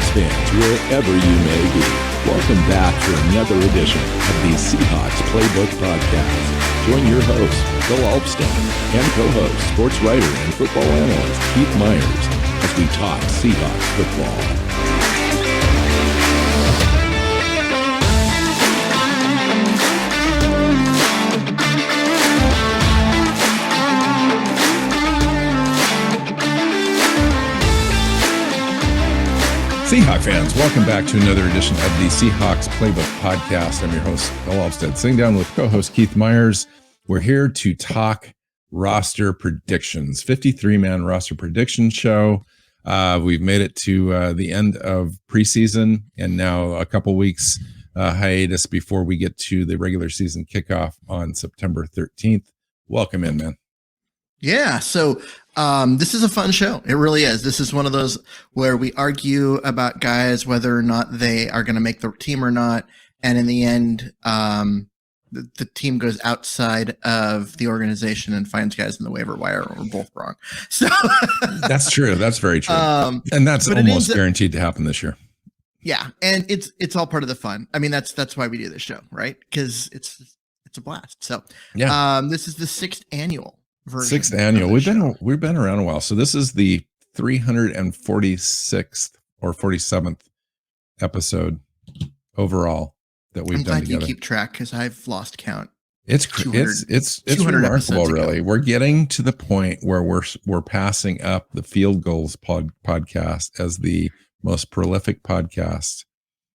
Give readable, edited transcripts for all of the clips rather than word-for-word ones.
Seahawks fans, wherever you may be. Welcome back to another edition of the Seahawks Playbook podcast. Join your host, Bill Alvstad, and co-host, sports writer and football analyst Keith Myers, as we talk Seahawks football. Seahawks fans, welcome back to another edition of the Seahawks Playbook podcast. I'm your host, Bill Alvstad, sitting down with co-host Keith Myers. We're here to talk roster predictions, 53-man roster prediction show. We've made it to the end of preseason and now a couple weeks hiatus before we get to the regular season kickoff on September 13th. Welcome in, man. Yeah, so this is a fun show. It really is. This is one of those where we argue about guys, whether or not they are going to make the team or not. And in the end, the team goes outside of the organization and finds guys in the waiver wire, or we're both wrong. So that's true. That's very true. And that's almost guaranteed to happen this year. Yeah. And it's all part of the fun. I mean, that's why we do this show, right? Because it's a blast. So yeah, this is the sixth annual. Sixth annual. We've been around a while. So this is the 346th or 47th episode overall that we've done together. You keep track because I've lost count. It's remarkable, really. We're getting to the point where we're passing up the Field Goals podcast as the most prolific podcast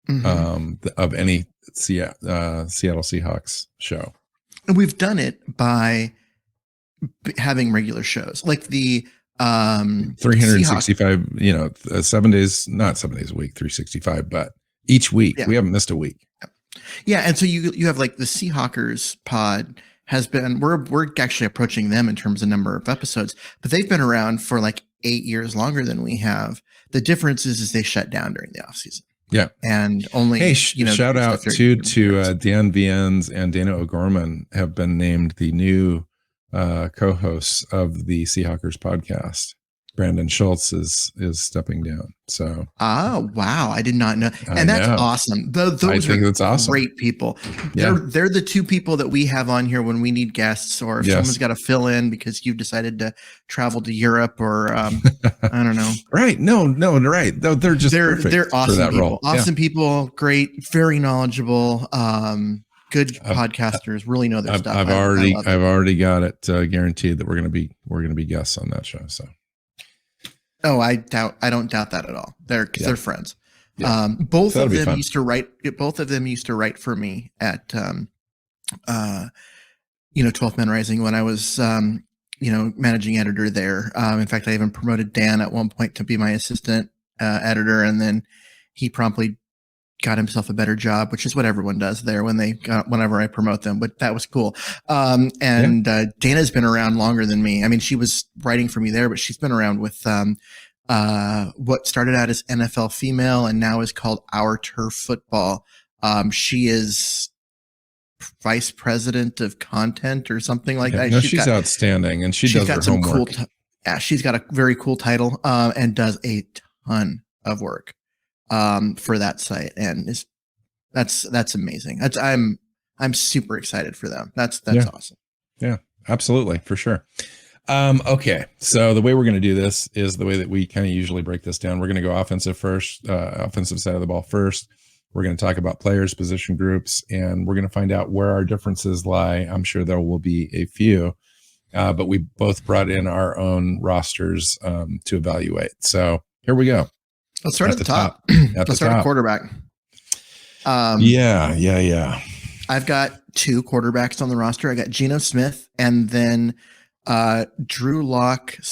of any Seattle Seahawks show. And we've done it by having regular shows like the 365 Seahawks. 7 days, not 7 days a week, 365, but each week. We haven't missed a week. And so you have like the Seahawkers pod has been, we're actually approaching them in terms of number of episodes, but they've been around for like 8 years longer than we have. The difference is they shut down during the off season. Yeah. And only, shout out to Dan Viens and Dana O'Gorman have been named the new co-hosts of the Seahawkers podcast. Brandon Schultz is stepping down. So wow, I did not know, and that's awesome. Those I think that's awesome. Great people. They're the two people that we have on here when we need guests, or if someone's got to fill in because you've decided to travel to Europe, or I don't know. Right? No, right? No, they're awesome for that people. Role. Awesome people. Great, very knowledgeable. Good podcasters really know their stuff. I've already got it guaranteed that we're going to be guests on that show. So, I don't doubt that at all. They're friends. Yeah. Both of them used to write. Both of them used to write for me at 12th Man Rising when I was managing editor there. In fact, I even promoted Dan at one point to be my assistant editor, and then he promptly got himself a better job, which is what everyone does there whenever I promote them. But that was cool. Dana's been around longer than me. I mean, she was writing for me there, but she's been around with what started out as NFL Female and now is called Our Turf Football. She is vice president of content or something like that. No, she's outstanding, and she does her homework. She's got a very cool title and does a ton of work for that site, and that's amazing. I'm super excited for them. That's awesome. Yeah, absolutely, for sure. Okay, so the way we're going to do this is the way that we kind of usually break this down. We're going to go offensive first, offensive side of the ball first. We're going to talk about players, position groups, and we're going to find out where our differences lie. I'm sure there will be a few, but we both brought in our own rosters to evaluate. So here we go. Let's start at the top. Let's start at quarterback. Yeah. I've got two quarterbacks on the roster. I got Geno Smith and then Drew Lock /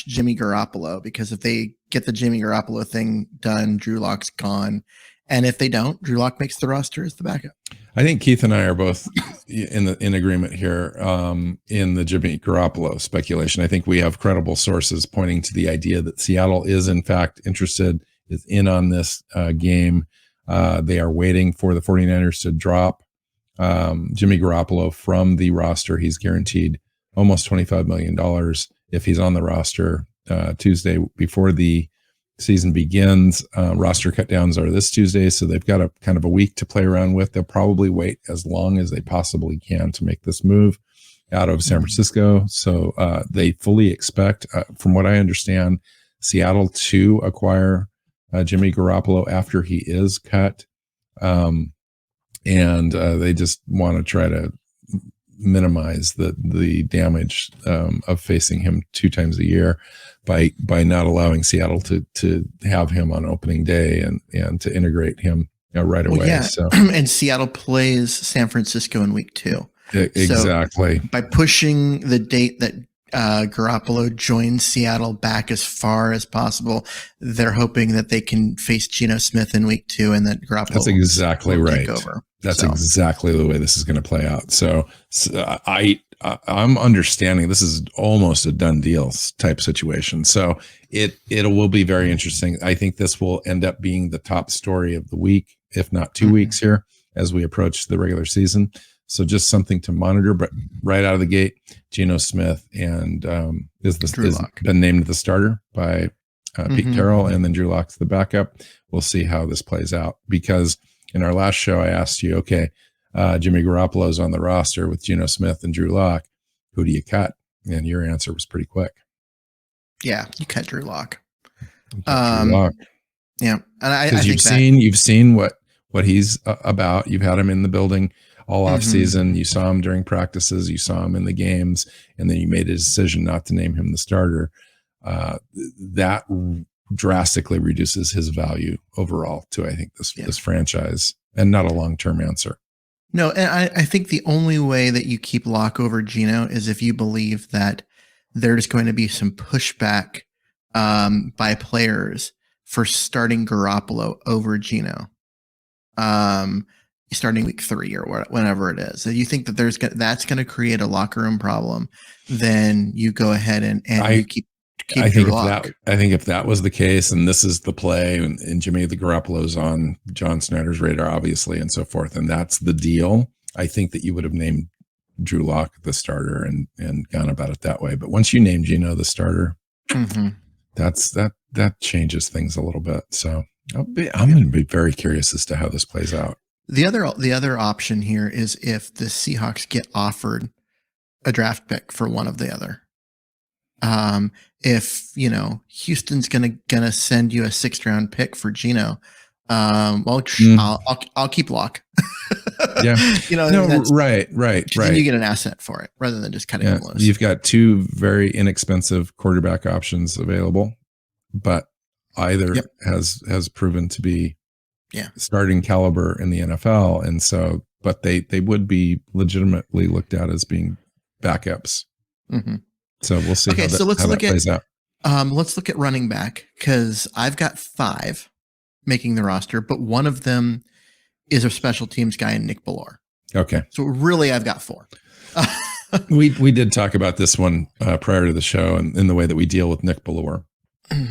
Jimmy Garoppolo, because if they get the Jimmy Garoppolo thing done, Drew Lock's gone. And if they don't, Drew Lock makes the roster as the backup. I think Keith and I are both in agreement here in the Jimmy Garoppolo speculation. I think we have credible sources pointing to the idea that Seattle is in fact interested, is in on this game. They are waiting for the 49ers to drop Jimmy Garoppolo from the roster. He's guaranteed almost $25 million if he's on the roster Tuesday before the season begins. Roster cutdowns are this Tuesday, so they've got a kind of a week to play around with. They'll probably wait as long as they possibly can to make this move out of San Francisco. So they fully expect, from what I understand, Seattle to acquire Jimmy Garoppolo after he is cut. And they just want to try to minimize the damage of facing him 2 times a year by not allowing Seattle to have him on opening day and to integrate him right away. Yeah. So and Seattle plays San Francisco in week 2. Exactly. So by pushing the date that Garoppolo joins Seattle back as far as possible, they're hoping that they can face Geno Smith in week 2 and that Garoppolo. That's exactly right. Take over. That's exactly the way this is going to play out. So I'm understanding this is almost a done deal type situation. So it will be very interesting. I think this will end up being the top story of the week, if not 2 weeks here as we approach the regular season. So just something to monitor, but right out of the gate, Geno Smith and is been named the starter by Pete Carroll, and then Drew Lock's the backup. We'll see how this plays out, because in our last show, I asked you, okay, Jimmy Garoppolo's on the roster with Geno Smith and Drew Lock. Who do you cut? And your answer was pretty quick. Yeah, you cut Drew Lock. Drew Lock. Yeah, and I think you've seen what he's about. You've had him in the building all off season. You saw him during practices. You saw him in the games, and then you made a decision not to name him the starter. That drastically reduces his value overall to, I think, this franchise, and not a long-term answer. No, and I think the only way that you keep Lock over Geno is if you believe that there's going to be some pushback by players for starting Garoppolo over Geno. Starting week 3 or whenever it is. If you think that that's going to create a locker room problem, then you go ahead and you keep I think if that was the case, and this is the play, and Jimmy the Garoppolo's on John Snyder's radar, obviously, and so forth, and that's the deal, I think that you would have named Drew Lock the starter and gone about it that way. But once you name Geno the starter, that changes things a little bit. So I'm going to be very curious as to how this plays out. The other option here is if the Seahawks get offered a draft pick for one of the other. If Houston's gonna send you a 6th round pick for Geno, I'll keep Lock. Yeah, right. Then you get an asset for it rather than just cutting him loose. You've got 2 very inexpensive quarterback options available, but either has proven to be starting caliber in the NFL, and so, but they would be legitimately looked at as being backups. So we'll see how that plays out. Let's look at running back, because I've got 5 making the roster, but one of them is a special teams guy in Nick Bellore. Okay. So really, I've got 4. We did talk about this one prior to the show, and in the way that we deal with Nick Bellore,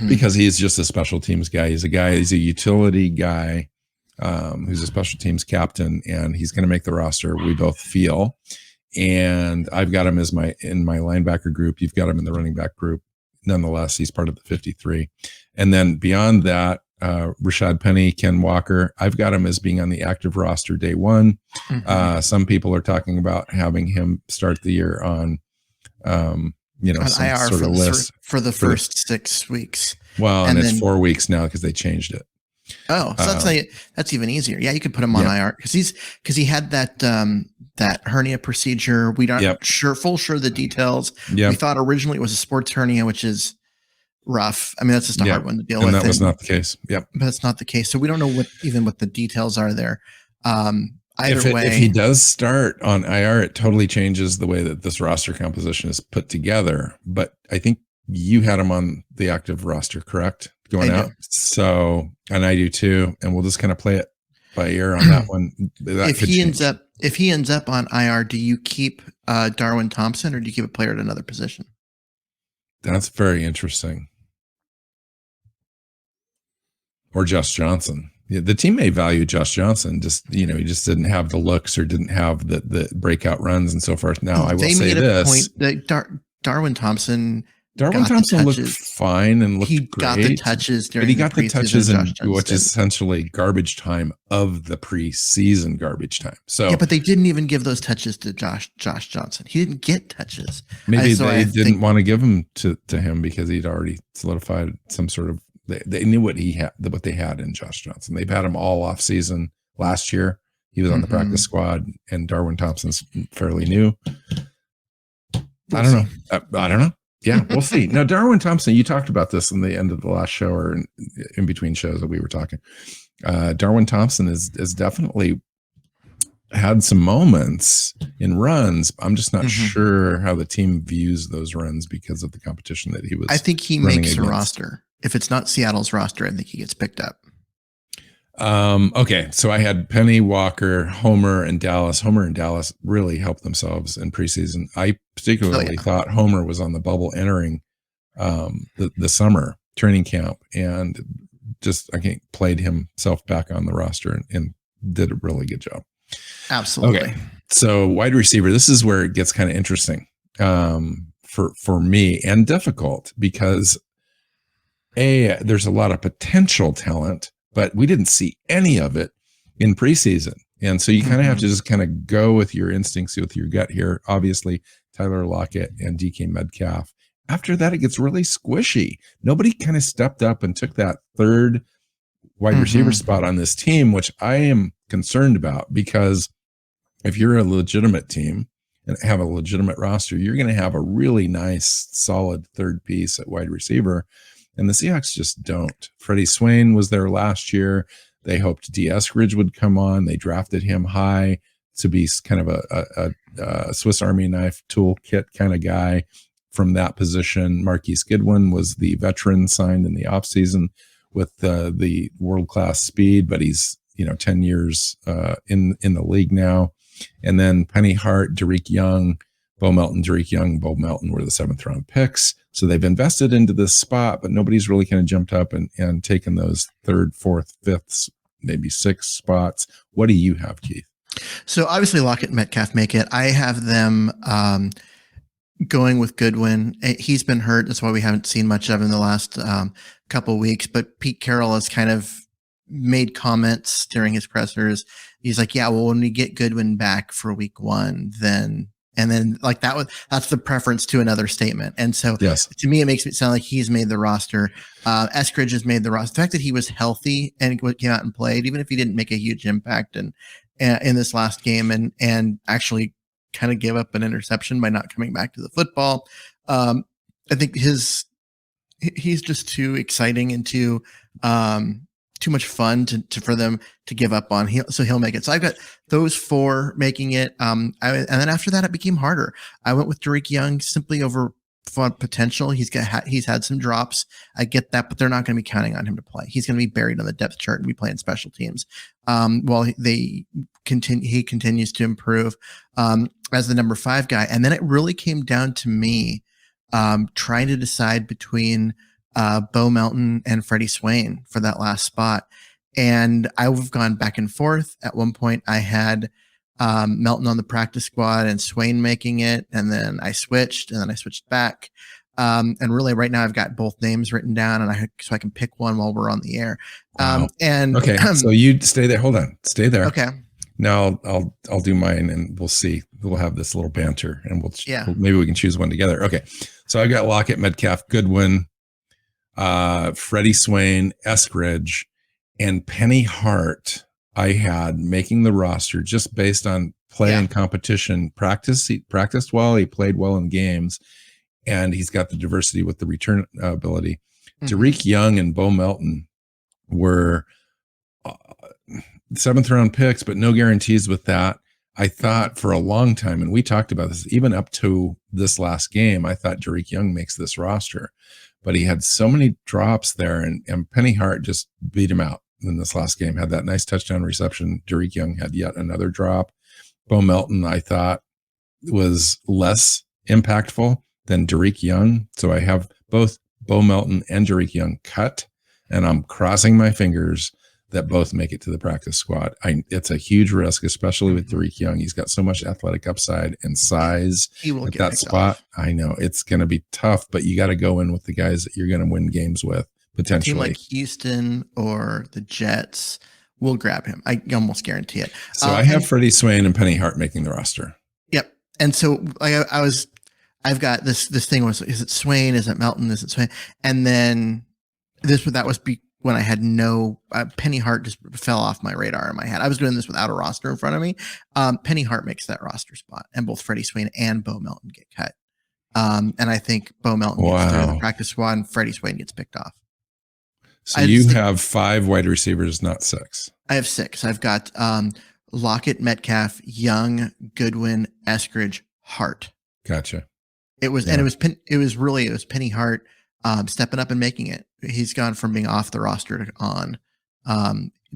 because he's just a special teams guy. He's a utility guy who's a special teams captain, and he's going to make the roster, we both feel. And I've got him in my linebacker group. You've got him in the running back group. Nonetheless, he's part of the 53. And then beyond that, Rashad Penny, Ken Walker, I've got him as being on the active roster day 1. Some people are talking about having him start the year on, some IR sort of list for the first 6 weeks. Well, and it's 4 weeks now because they changed it. Oh, so that's even easier. Yeah, you could put him on IR because he had that hernia procedure. We aren't sure the details. We thought originally it was a sports hernia, which is rough. I mean, that's just a hard one to deal with. And that was not the case. Yep. But it's not the case. So we don't know what the details are there. Either way, if he does start on IR, it totally changes the way that this roster composition is put together. But I think you had him on the active roster, correct? Going out. So, and I do too. And we'll just kind of play it by ear on that one. If he ends up on IR, do you keep Darwin Thompson, or do you keep a player at another position? That's very interesting. Or Josh Johnson. Yeah, the team may value Josh Johnson. He just didn't have the looks or didn't have the breakout runs and so forth. Now, I will say this: Darwin Thompson Darwin Thompson looked fine and looked he great. Got the touches during but he got the touches in which is did. essentially garbage time of the preseason garbage time. So yeah, but they didn't even give those touches to Josh Johnson. He didn't get touches. Maybe they didn't want to give them to him because he'd already solidified some sort of. They knew what they had in Josh Johnson. They've had him all off season last year. He was on the practice squad, and Darwin Thompson's fairly new. I don't know. Yeah, we'll see. Now, Darwin Thompson, you talked about this in the end of the last show or in between shows that we were talking. Darwin Thompson is definitely had some moments in runs. I'm just not sure how the team views those runs because of the competition that he was. I think he makes a roster. If it's not Seattle's roster, I think he gets picked up. Okay, so I had Penny, Walker, Homer, and Dallas. Homer and Dallas really helped themselves in preseason. I particularly thought Homer was on the bubble entering the summer training camp, and just played himself back on the roster and did a really good job. Absolutely. Okay, so wide receiver. This is where it gets kind of interesting for me and difficult because there's a lot of potential talent, but we didn't see any of it in preseason. And so you kind of have to just kind of go with your instincts, with your gut here. Obviously, Tyler Lockett and DK Metcalf. After that, it gets really squishy. Nobody kind of stepped up and took that third wide receiver spot on this team, which I am concerned about, because if you're a legitimate team and have a legitimate roster, you're going to have a really nice, solid third piece at wide receiver. And the Seahawks just don't. Freddie Swain was there last year. They hoped D. Eskridge would come on. They drafted him high to be kind of a Swiss Army knife toolkit kind of guy from that position. Marquise Goodwin was the veteran signed in the offseason with the world-class speed, but he's 10 years in the league now. And then Penny Hart, Derek Young, Beau Melton, Beau Melton were the 7th round picks. So they've invested into this spot, but nobody's really kind of jumped up and taken those 3rd, 4th, 5th, maybe 6th spots. What do you have, Keith? So obviously Lockett and Metcalf make it. I have them going with Goodwin. He's been hurt. That's why we haven't seen much of him in the last couple of weeks. But Pete Carroll has kind of made comments during his pressers. He's like, yeah, well, when we get Goodwin back for week 1, then like that's the preference to another statement. And so to me, it makes it sound like he's made the roster. Eskridge has made the roster. The fact that he was healthy and came out and played, even if he didn't make a huge impact in this last game and actually kind of give up an interception by not coming back to the football. I think he's just too exciting and too much fun for them to give up on. So he'll make it. So I've got those 4 making it. And then after that, it became harder. I went with Derek Young simply over fun potential. He's had some drops. I get that, but they're not going to be counting on him to play. He's going to be buried on the depth chart and be playing special teams. While he continues to improve as the number 5 guy. And then it really came down to me trying to decide between Beau Melton and Freddie Swain for that last spot. And I've gone back and forth. At one point I had Melton on the practice squad and Swain making it. And then I switched back. And really right now I've got both names written down so I can pick one while we're on the air. Wow. Okay. So you stay there. Hold on. Stay there. Okay. Now I'll do mine and we'll see. We'll have this little banter and maybe we can choose one together. Okay. So I got Lockett, Metcalf, Goodwin, Freddie Swain, Eskridge, and Penny Hart. I had making the roster just based on play and competition. He practiced well. He played well in games, and he's got the diversity with the return ability. Derek Young and Beau Melton were 7th round picks, but no guarantees with that. I thought for a long time, and we talked about this even up to this last game, I thought Derek Young makes this roster, but he had so many drops there, and Penny Hart just beat him out in this last game. Had that nice touchdown reception. Derek Young had yet another drop. Beau Melton, I thought, was less impactful than Derek Young. So I have both Beau Melton and Derek Young cut, and I'm crossing my fingers that both make it to the practice squad. It's a huge risk, especially with Dareke Young. He's got so much athletic upside and size He will at get that picked spot. off. I know it's going to be tough, but you got to go in with the guys that you're going to win games with potentially. A team like Houston or the Jets will grab him. I almost guarantee it. So I have Freddie Swain and Penny Hart making the roster. Yep. And so I've got this thing was, is it Swain? Is it Melton? Is it Swain? And then that was when I had no Penny Hart just fell off my radar in my head. I was doing this without a roster in front of me. Penny Hart makes that roster spot, and both Freddie Swain and Beau Melton get cut. And I think Beau Melton gets through the practice squad, and Freddie Swain gets picked off. So you have 5 wide receivers, not 6. I have 6. I've got Lockett, Metcalf, Young, Goodwin, Eskridge, Hart. Gotcha. It was Penny Hart stepping up and making it. He's gone from being off the roster to on,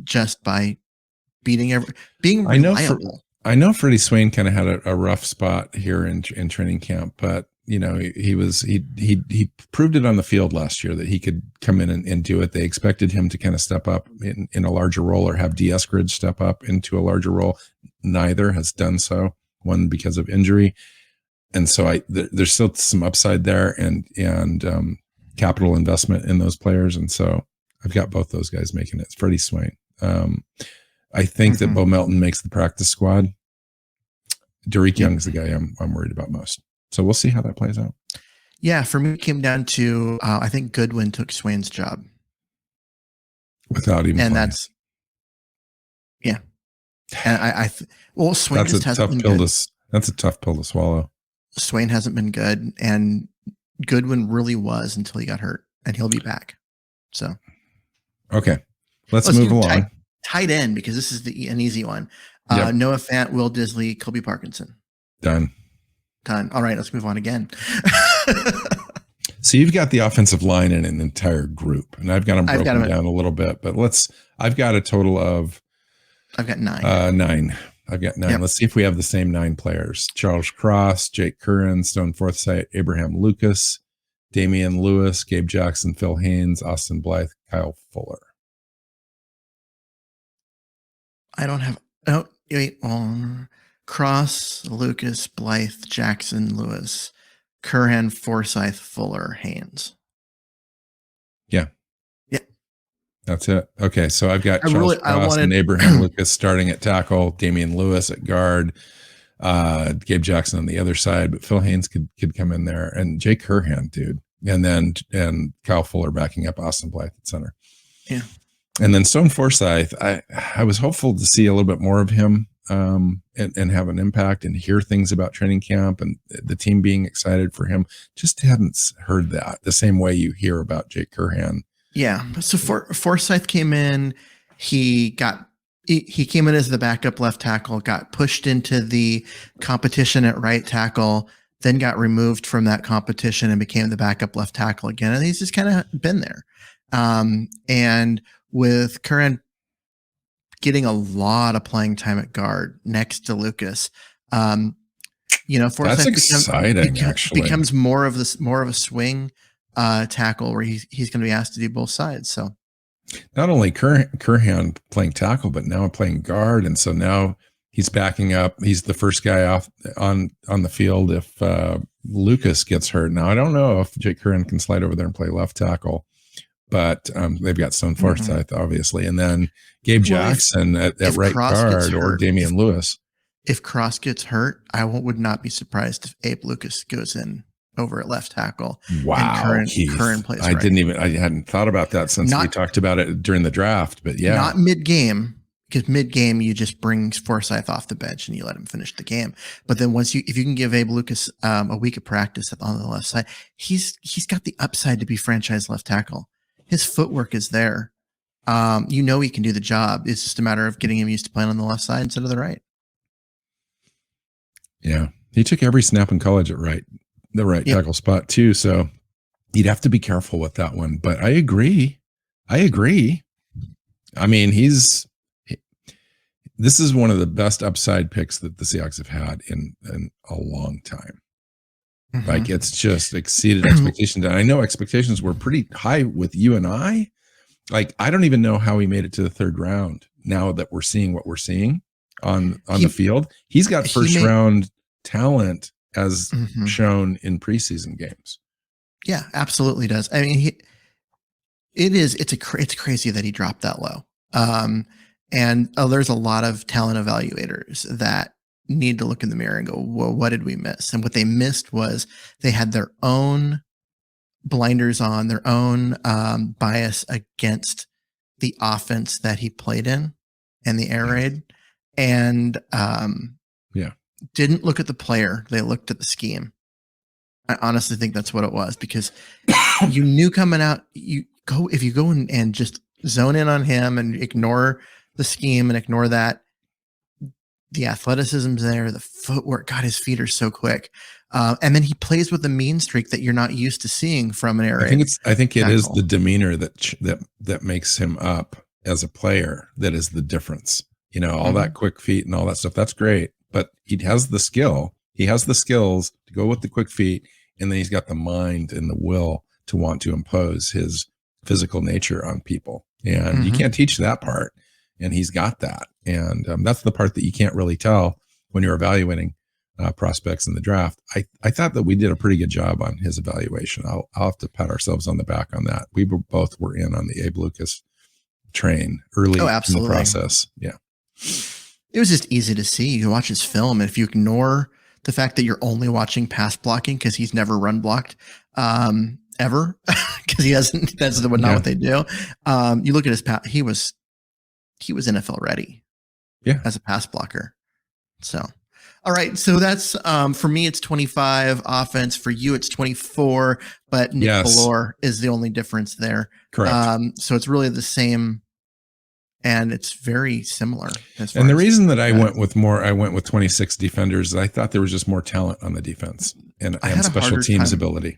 just by being reliable. I know Freddie Swain kind of had a rough spot here in training camp, but you know, he proved it on the field last year that he could come in and do it. They expected him to kind of step up in a larger role, or have D. Eskridge step up into a larger role. Neither has done so. One because of injury, and so there's still some upside there, and capital investment in those players, and so I've got both those guys making it. It's Freddie Swain. I think that Beau Melton makes the practice squad. Dareke Young's the guy I'm worried about most. So we'll see how that plays out. Yeah, for me, it came down to I think Goodwin took Swain's job without even. And playing. that's and Swain that's just hasn't been good. That's a tough pill to swallow. Swain hasn't been good, and Goodwin really was until he got hurt, and he'll be back. So, okay, let's move along. Tight end, because this is an easy one. Noah Fant, Will Disley, Kobe Parkinson. Done. All right, let's move on again. So you've got the offensive line in an entire group, and I've got them broken down a little bit, but I've got a total of. I've got 9. 9. I've got 9. Yep. Let's see if we have the same 9 players. Charles Cross, Jake Curran, Stone Forsyth, Abraham Lucas, Damian Lewis, Gabe Jackson, Phil Haynes, Austin Blythe, Kyle Fuller. I don't have. Oh, wait. Cross, Lucas, Blythe, Jackson, Lewis, Curran, Forsyth, Fuller, Haynes. Yeah. Yeah. That's it. Okay. So I've got Charles Cross and Abraham Lucas starting at tackle, Damian Lewis at guard, Gabe Jackson on the other side, but Phil Haynes could come in there, and Jake Curhan, dude. And Kyle Fuller backing up Austin Blythe at center. Yeah. And then Stone Forsyth, I was hopeful to see a little bit more of him and have an impact and hear things about training camp and the team being excited for him. Just hadn't heard that the same way you hear about Jake Curhan. Yeah. So Forsyth came in, he came in as the backup left tackle, got pushed into the competition at right tackle, then got removed from that competition and became the backup left tackle again. And he's just kind of been there. And with Curran getting a lot of playing time at guard next to Lucas, Forsyth becomes more of a swing tackle where he's going to be asked to do both sides. So not only Curhan playing tackle, but now playing guard, and so now he's backing up. He's the first guy off on the field if Lucas gets hurt. Now I don't know if Jake Curran can slide over there and play left tackle. But they've got Stone Forsyth, obviously, and then Gabe Jackson at right guard, or Damian Lewis. If Cross gets hurt, I would not be surprised if Abe Lucas goes in over at left tackle. Wow, Curran plays right. I hadn't thought about that since we talked about it during the draft. But yeah, not mid-game, because mid-game you just bring Forsyth off the bench and you let him finish the game. But then if you can give Abe Lucas a week of practice on the left side, he's got the upside to be franchise left tackle. His footwork is there. He can do the job. It's just a matter of getting him used to playing on the left side instead of the right. Yeah. He took every snap in college at the right tackle spot too. So you'd have to be careful with that one. But I agree. I mean, this is one of the best upside picks that the Seahawks have had in a long time. Mm-hmm. Like, it's just exceeded expectations. And I know expectations were pretty high with you and I, Like, I don't even know how he made it to the third round now that we're seeing what we're seeing on the field. He's got first round talent as shown in preseason games. Yeah, absolutely does. I mean, it's crazy that he dropped that low. And there's a lot of talent evaluators that need to look in the mirror and go, well, what did we miss? And what they missed was they had their own blinders on, their own bias against the offense that he played in and the air raid, and didn't look at the player. They looked at the scheme. I honestly think that's what it was, because you knew coming out, if you go and just zone in on him and ignore the scheme and ignore that, the athleticism's there, the footwork, God, his feet are so quick. And then he plays with a mean streak that you're not used to seeing from an air raid. I think it is the demeanor that makes him up as a player that is the difference. You know, all that quick feet and all that stuff. That's great, but he has the skill. He has the skills to go with the quick feet, and then he's got the mind and the will to want to impose his physical nature on people. And you can't teach that part. And he's got that. And that's the part that you can't really tell when you're evaluating prospects in the draft. I thought that we did a pretty good job on his evaluation. I'll have to pat ourselves on the back on that. We both were in on the Abe Lucas train early in the process. Yeah. It was just easy to see. You watch his film, and if you ignore the fact that you're only watching pass blocking because he's never run blocked ever, because he hasn't, that's not what they do. You look at his pass, he was NFL ready as a pass blocker. So, all right. So that's, for me, it's 25 offense. For you, it's 24, but Nick Bellore is the only difference there. Correct. So it's really the same, and it's very similar. And the reason that I went with 26 defenders is I thought there was just more talent on the defense and special teams ability.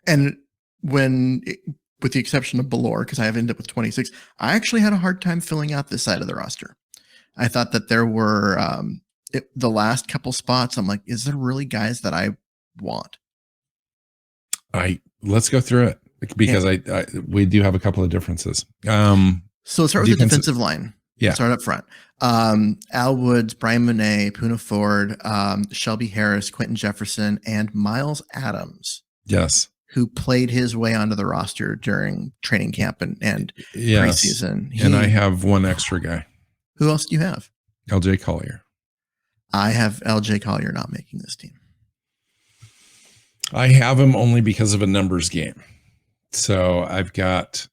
And with the exception of Bellore, because I have ended up with 26, I actually had a hard time filling out this side of the roster. I thought that there were the last couple spots. I'm like, is there really guys that I want? Let's go through it, because we do have a couple of differences. So let's start with the defensive line. Yeah. Let's start up front. Al Woods, Brian Monet, Poona Ford, Shelby Harris, Quentin Jefferson, and Miles Adams. Yes. Who played his way onto the roster during training camp and preseason. And I have one extra guy. Who else do you have? LJ Collier. I have LJ Collier not making this team. I have him only because of a numbers game. So I've got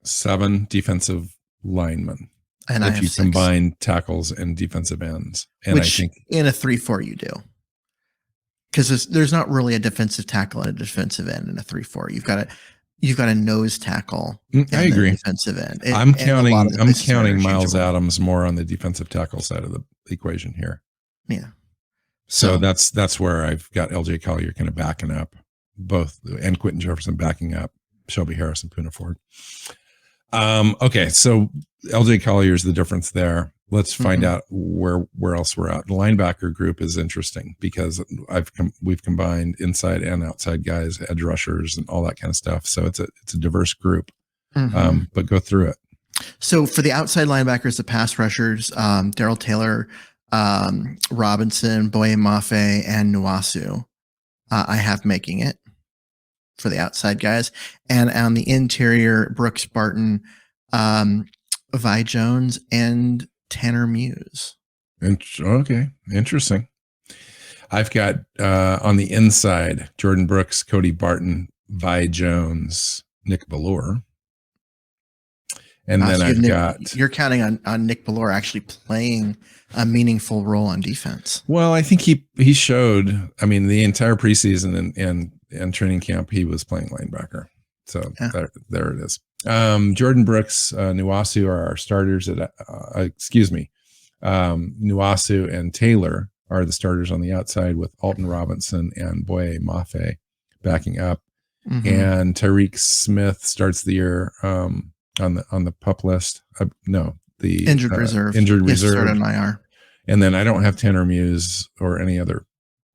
7 defensive linemen. And if you combine tackles and defensive ends. And which I think in a 3-4 you do. Because there's not really a defensive tackle and a defensive end in a 3-4. You've got a nose tackle. I agree. Defensive end. I'm counting Miles Adams more on the defensive tackle side of the equation here. Yeah. So that's where I've got LJ Collier kind of backing up both, and Quentin Jefferson backing up Shelby Harris and Poona Ford. Okay, so LJ Collier is the difference there. Let's find out where else we're at. The linebacker group is interesting because we've combined inside and outside guys, edge rushers, and all that kind of stuff. So it's a diverse group. But go through it. So for the outside linebackers, the pass rushers, Darrell Taylor, Robinson, Boye Mafe, and Nwasu, I have making it for the outside guys. And on the interior, Brooks Barton, Vi Jones, and Tanner Muse. Okay, interesting. I've got on the inside Jordan Brooks, Cody Barton, Vi Jones, Nick Bellore. And then you're counting on Nick Bellore actually playing a meaningful role on defense. Well, I think he showed, I mean, the entire preseason and training camp, he was playing linebacker. So there it is. Jordan Brooks, Nwasu are our starters Nwasu and Taylor are the starters on the outside, with Alton Robinson and Boye Mafe backing up. And Tyreek Smith starts the year on the PUP list. The injured reserve. Started on IR. And then I don't have Tanner Muse or any other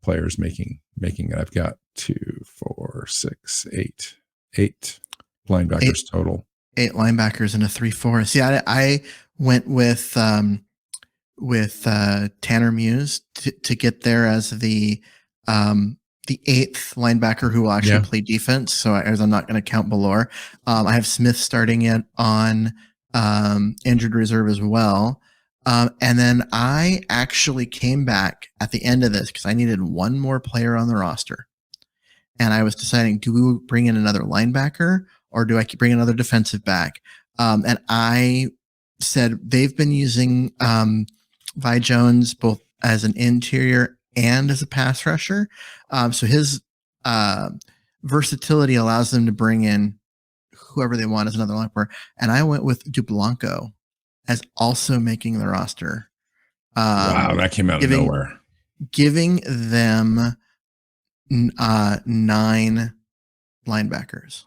players making it. I've got 2, 4, 6, 8 linebackers total. 8 linebackers and a 3-4. See, I went with Tanner Muse to get there as the 8th linebacker who will actually play defense. So as I'm not going to count Ballore. I have Smith starting it on injured reserve as well. And then I actually came back at the end of this because I needed one more player on the roster. And I was deciding, do we bring in another linebacker or do I bring another defensive back? And I said they've been using Vi Jones both as an interior and as a pass rusher. So his versatility allows them to bring in whoever they want as another linebacker. And I went with Dublanco as also making the roster. Wow, that came out of nowhere. Giving them 9 linebackers.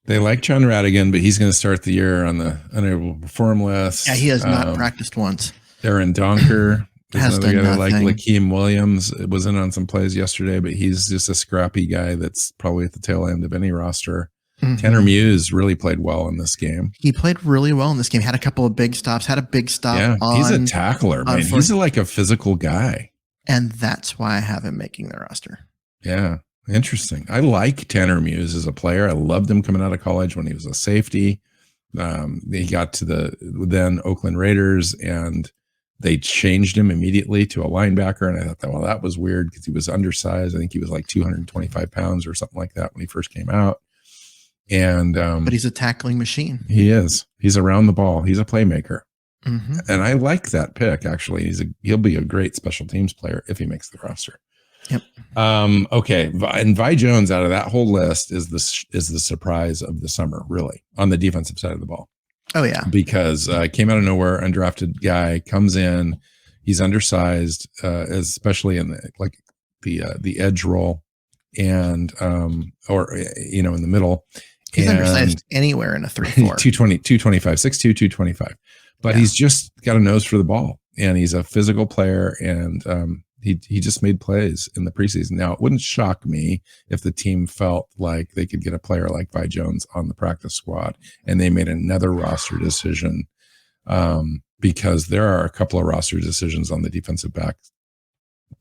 They like John Radigan, but he's going to start the year on the unable to perform list. Yeah, he has not practiced once. Aaron Donker has done nothing. Like Lakeem Williams was in on some plays yesterday, but he's just a scrappy guy that's probably at the tail end of any roster. Mm-hmm. Tanner Muse really played well in this game. He played really well in this game. Had a couple of big stops. Had a big stop. Yeah, he's a tackler, man. He's like a physical guy. And that's why I have him making the roster. Yeah. Interesting. I like Tanner Muse as a player. I loved him coming out of college when he was a safety. He got to the then Oakland Raiders and they changed him immediately to a linebacker. And I thought, well, that was weird because he was undersized. I think he was like 225 pounds or something like that when he first came out. And but he's a tackling machine. He is. He's around the ball. He's a playmaker. Mm-hmm. And I like that pick, actually. He'll be a great special teams player if he makes the roster. Yep. Okay. And Vi Jones out of that whole list is the surprise of the summer, really, on the defensive side of the ball. Oh yeah. Because came out of nowhere, undrafted guy comes in, he's undersized, especially in the edge role and or in the middle. He's undersized anywhere in a 3-4. 225, 6'2", 225. But he's just got a nose for the ball and he's a physical player and he just made plays in the preseason. Now, it wouldn't shock me if the team felt like they could get a player like Vi Jones on the practice squad and they made another roster decision because there are a couple of roster decisions on the defensive back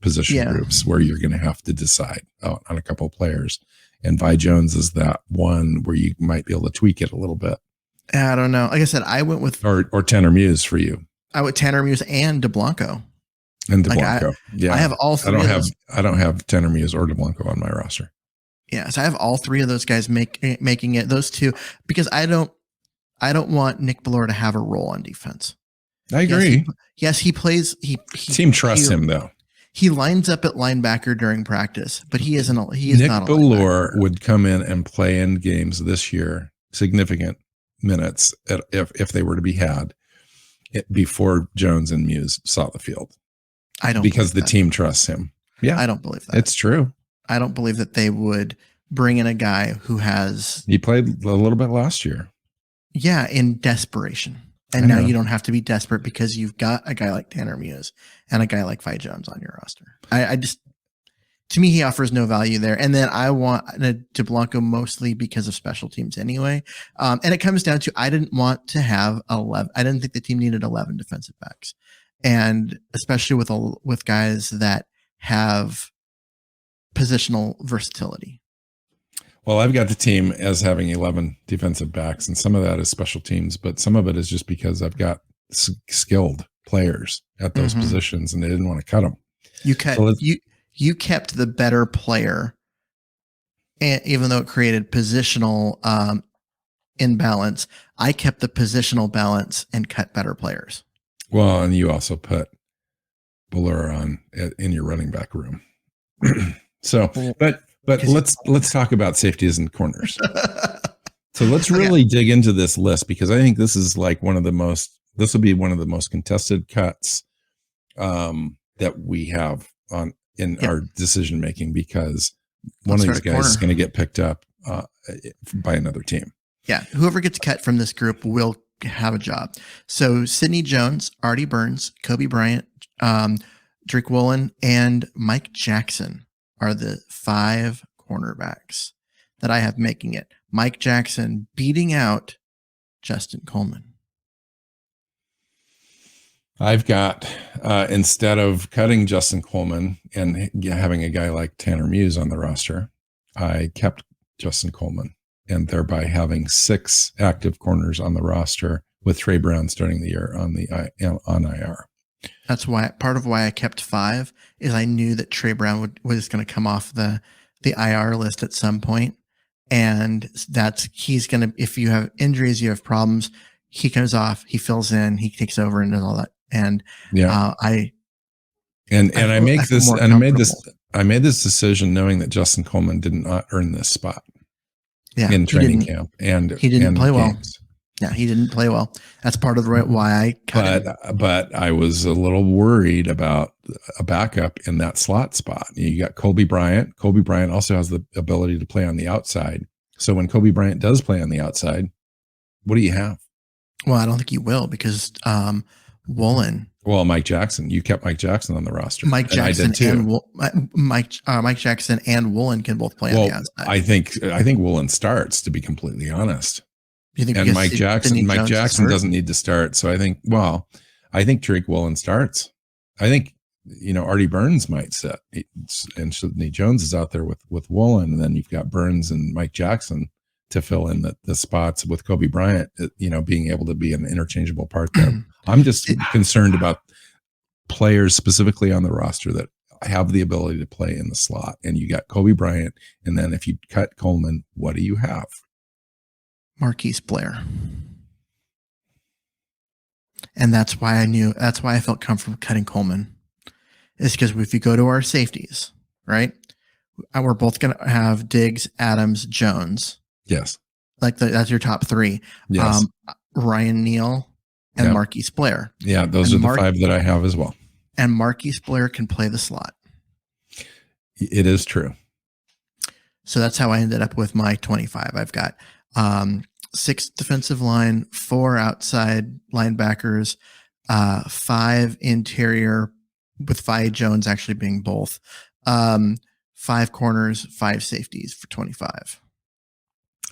position groups where you're going to have to decide on a couple of players. And Vi Jones is that one where you might be able to tweak it a little bit. I don't know. Like I said, I went with... Or Tanner Muse for you. I went Tanner Muse and Dublanco. And Dublanco. I have all three. I don't have Tanner Muse or Dublanco on my roster. Yeah, so I have all three of those guys making it. Those two, because I don't want Nick Ballore to have a role on defense. I agree. Yes, he plays. Team trusts him though. He lines up at linebacker during practice, but he isn't. Nick Ballore would come in and play in games this year, significant minutes if they were to be had before Jones and Muse saw the field. I don't, because the team trusts him. Yeah, I don't believe that. It's true. I don't believe that they would bring in a guy who has. He played a little bit last year. Yeah, in desperation. And now you don't have to be desperate because you've got a guy like Tanner Muse and a guy like Vi Jones on your roster. I just, to me, he offers no value there. And then I want Dublanco mostly because of special teams anyway. And it comes down to, I didn't want to have 11. I didn't think the team needed 11 defensive backs. And especially with guys that have positional versatility. Well, I've got the team as having 11 defensive backs, and some of that is special teams, but some of it is just because I've got skilled players at those positions, and they didn't want to cut them. You kept the better player, and even though it created positional imbalance, I kept the positional balance and cut better players. Well, and you also put Ballore on in your running back room. So, but let's talk about safeties and corners. So let's really dig into this list because I think this is like this will be one of the most contested cuts that we have in our decision making because one of these guys is going to get picked up by another team. Yeah, whoever gets cut from this group will have a job. So Sidney Jones, Artie Burns, Kobe Bryant, Drake Woolen, and Mike Jackson are the 5 cornerbacks that I have making it. Mike Jackson beating out Justin Coleman? I've got, instead of cutting Justin Coleman and having a guy like Tanner Muse on the roster, I kept Justin Coleman and thereby having 6 active corners on the roster with Trey Brown starting the year on IR. That's why part of why I kept 5 is I knew that Trey Brown was going to come off the IR list at some point, and he's going to, if you have injuries, you have problems, he comes off, he fills in, he takes over and does all that. And I made this decision knowing that Justin Coleman did not earn this spot in training camp, and he didn't play well. Games. Yeah, he didn't play well. That's part of the why I cut him. But I was a little worried about a backup in that slot spot. You got Kobe Bryant. Kobe Bryant also has the ability to play on the outside. So when Kobe Bryant does play on the outside, what do you have? Well, I don't think you will, because Woolen. Well, Mike Jackson. You kept Mike Jackson on the roster. Mike Jackson and Mike Jackson and Woolen can both play on the outside. I think Woolen starts, to be completely honest. You think? And Mike Jackson doesn't need to start. So I think Tariq Woolen starts. I think Artie Burns might sit, and Sidney Jones is out there with Woolen, and then you've got Burns and Mike Jackson to fill in the spots with Kobe Bryant, being able to be an interchangeable part there. I'm just concerned about players specifically on the roster that have the ability to play in the slot. And you got Kobe Bryant, and then if you cut Coleman, what do you have? Marquise Blair. And that's why I felt comfortable cutting Coleman. Is because if you go to our safeties, right, we're both going to have Diggs, Adams, Jones. Yes. That's your top 3. Yes. Ryan Neal and Marquise Blair. Yeah, those are the 5 that I have as well. And Marquise Blair can play the slot. It is true. So that's how I ended up with my 25. I've got 6 defensive line, 4 outside linebackers, 5 interior, with Vi Jones actually being both, 5 corners, 5 safeties for 25.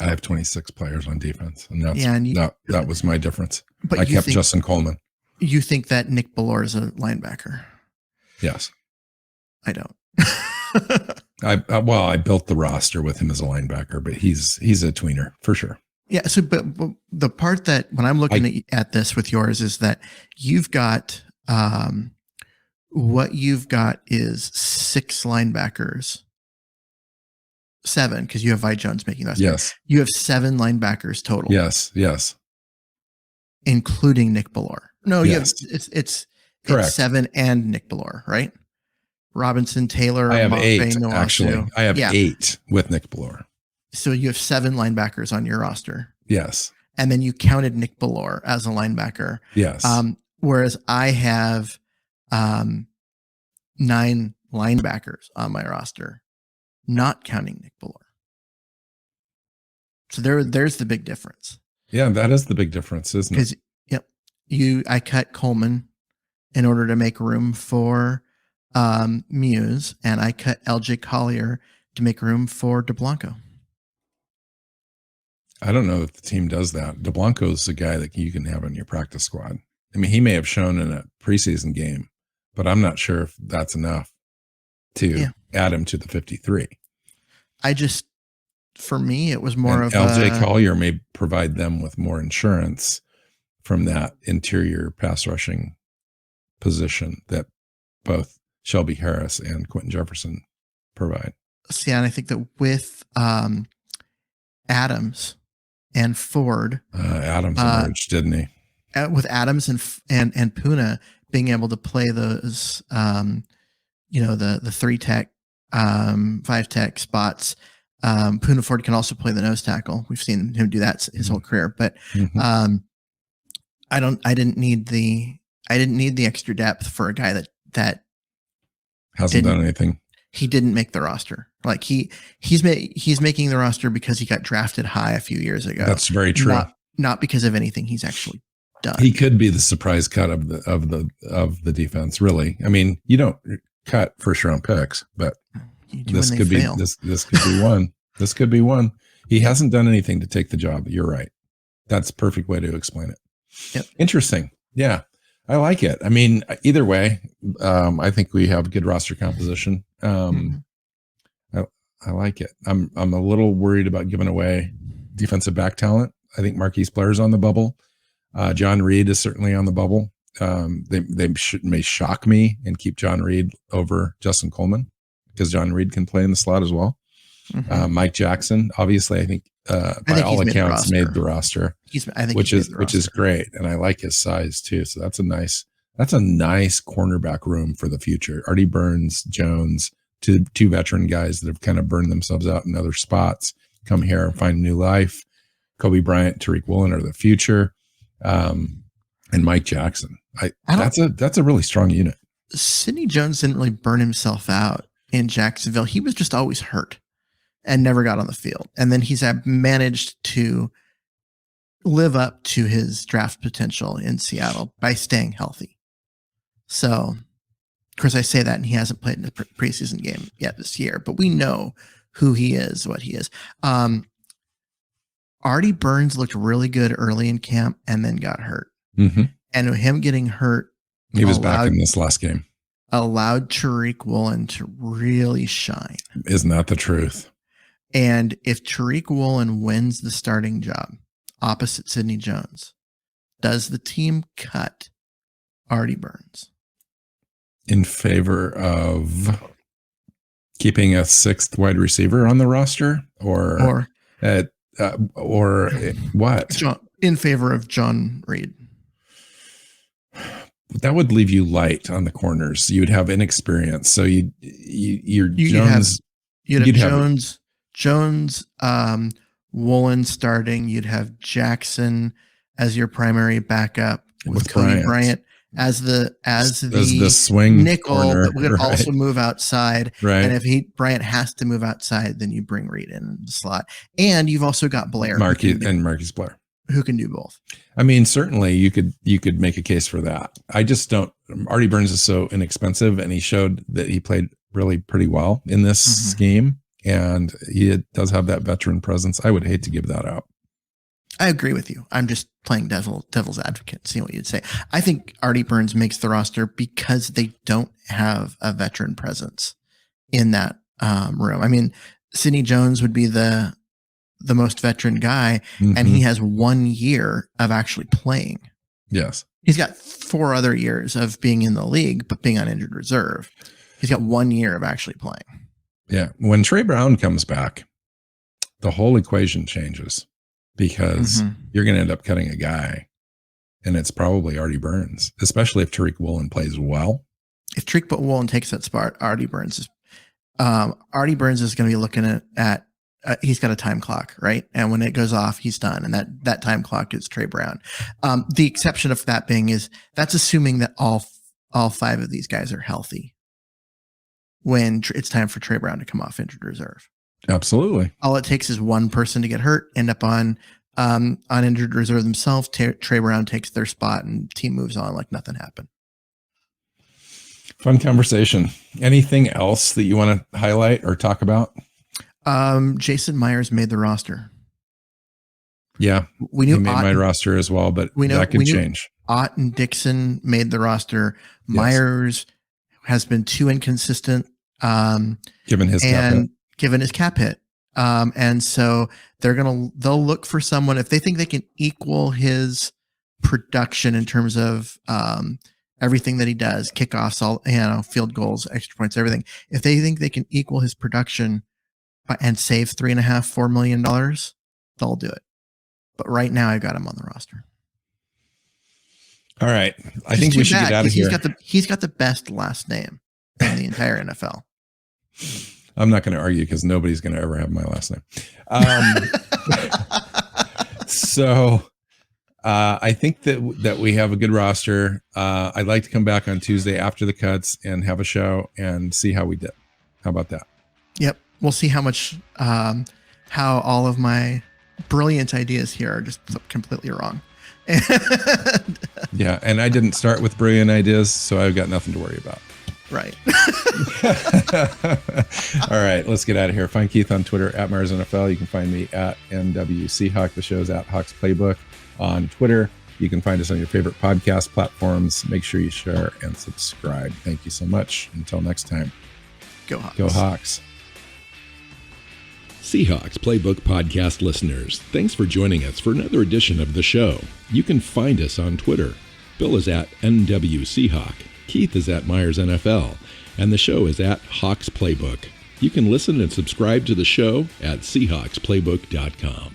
I have 26 players on defense, and that was my difference. But I kept Justin Coleman. You think that Nick Ballore is a linebacker? Yes. I don't. I built the roster with him as a linebacker, but he's a tweener for sure. Yeah. So, but the part that when I'm looking at this with yours is that you've got what you've got is 6 linebackers. 7, because you have Vi Jones making that. Yes. You have 7 linebackers total. Yes. Including Nick Ballore. No, yes. It's correct. It's 7 and Nick Ballore, right? Robinson, Taylor. I have Mafe, 8 Noasu. actually. I have 8 with Nick Ballore. So you have 7 linebackers on your roster. Yes. And then you counted Nick Ballore as a linebacker. Yes. Whereas I have 9 linebackers on my roster, not counting Nick Ballore. So there's the big difference. Yeah, that is the big difference, isn't it? Because I cut Coleman in order to make room for Muse, and I cut LJ Collier to make room for DeBlanco. I don't know if the team does that. DeBlanco's a guy that you can have in your practice squad. I mean, he may have shown in a preseason game, but I'm not sure if that's enough to add him to the 53. For me, it was more of LJ Collier may provide them with more insurance from that interior pass rushing position that both Shelby Harris and Quentin Jefferson provide. See, and I think that with Adams and Ford, Adams emerged, didn't he? With Adams and Puna being able to play those, the 3 tech, 5 tech spots. Puna Ford can also play the nose tackle. We've seen him do that his whole career, but I didn't need the extra depth for a guy that hasn't done anything. He didn't make the roster. Like he's making the roster because he got drafted high a few years ago. That's very true. Not because of anything he's actually done. He could be the surprise cut of the defense. Really, I mean, you don't cut first round picks, but this could be one. This could be one. He hasn't done anything to take the job. You're right. That's a perfect way to explain it. Yep. Interesting. Yeah, I like it. I mean, either way, I think we have good roster composition. I like it. I'm a little worried about giving away defensive back talent. I think Marquise Blair's on the bubble. John Reed is certainly on the bubble. They may shock me and keep John Reed over Justin Coleman because John Reed can play in the slot as well. Mike Jackson, obviously, I think by all accounts made the roster, which is great, and I like his size too. So that's a nice cornerback room for the future. Artie Burns, Jones, two veteran guys that have kind of burned themselves out in other spots, come here and find new life. Kobe Bryant, Tariq Woolen are the future, and Mike Jackson. That's a really strong unit. Sidney Jones didn't really burn himself out in Jacksonville. He was just always hurt and never got on the field. And then he's managed to live up to his draft potential in Seattle by staying healthy. So, of course, I say that, and he hasn't played in a preseason game yet this year, but we know who he is, what he is. Artie Burns looked really good early in camp and then got hurt. And him getting hurt, he was back in this last game, allowed Tariq Woolen to really shine. Isn't that the truth? And if Tariq Woolen wins the starting job opposite Sidney Jones, does the team cut Artie Burns in favor of keeping a sixth wide receiver on the roster, or what? In favor of John Reed. That would leave you light on the corners. You'd have inexperience. So you'd have Jones, Woolen starting. You'd have Jackson as your primary backup with Kobe Bryant as the swing nickel corner, that would also move outside. Right. And if Bryant has to move outside, then you bring Reed in the slot. And you've also got Blair, Marquise Blair, who can do both. I mean, certainly you could make a case for that. I just don't. Artie Burns is so inexpensive, and he showed that he played really pretty well in this scheme, and he does have that veteran presence. I would hate to give that out. I agree with you. I'm just playing devil's advocate, seeing what you'd say. I think Artie Burns makes the roster because they don't have a veteran presence in that room. I mean, Sidney Jones would be the most veteran guy, and he has 1 year of actually playing. Yes. He's got 4 other years of being in the league, but being on injured reserve. He's got 1 year of actually playing. Yeah. When Trey Brown comes back, the whole equation changes because you're going to end up cutting a guy, and it's probably Artie Burns, especially if Tariq Woolen plays well. If Tariq Woolen takes that spot, Artie Burns is going to be looking at he's got a time clock, right? And when it goes off, he's done. And that time clock is Trey Brown. The exception of that being is that's assuming that all 5 of these guys are healthy when it's time for Trey Brown to come off injured reserve. Absolutely. All it takes is one person to get hurt, end up on injured reserve themselves. Trey Brown takes their spot, and team moves on like nothing happened. Fun conversation. Anything else that you want to highlight or talk about? Jason Myers made the roster. Yeah, we knew he made my roster as well, but that could change. Ott and Dixon made the roster. Yes. Myers has been too inconsistent, given his cap hit. And so they'll look for someone if they think they can equal his production in terms of everything that he does, kickoffs, field goals, extra points, everything. If they think they can equal his production and save $3.5-4 million, they'll do it. But right now, I got him on the roster. All right, I think we should get out of here. He's got the best last name in the entire NFL. I'm not going to argue because nobody's going to ever have my last name. So I think that we have a good roster. I'd like to come back on Tuesday after the cuts and have a show and see how we did. How about that? Yep. We'll see how all of my brilliant ideas here are just completely wrong. Yeah. And I didn't start with brilliant ideas, so I've got nothing to worry about. Right. All right, let's get out of here. Find Keith on Twitter at Myers NFL. You can find me at NW Seahawk. The show's at Hawks Playbook on Twitter. You can find us on your favorite podcast platforms. Make sure you share and subscribe. Thank you so much. Until next time. Go Hawks. Go Hawks. Seahawks Playbook podcast listeners, thanks for joining us for another edition of the show. You can find us on Twitter. Bill is at NW Seahawk. Keith is at Myers NFL. And the show is at Hawks Playbook. You can listen and subscribe to the show at SeahawksPlaybook.com.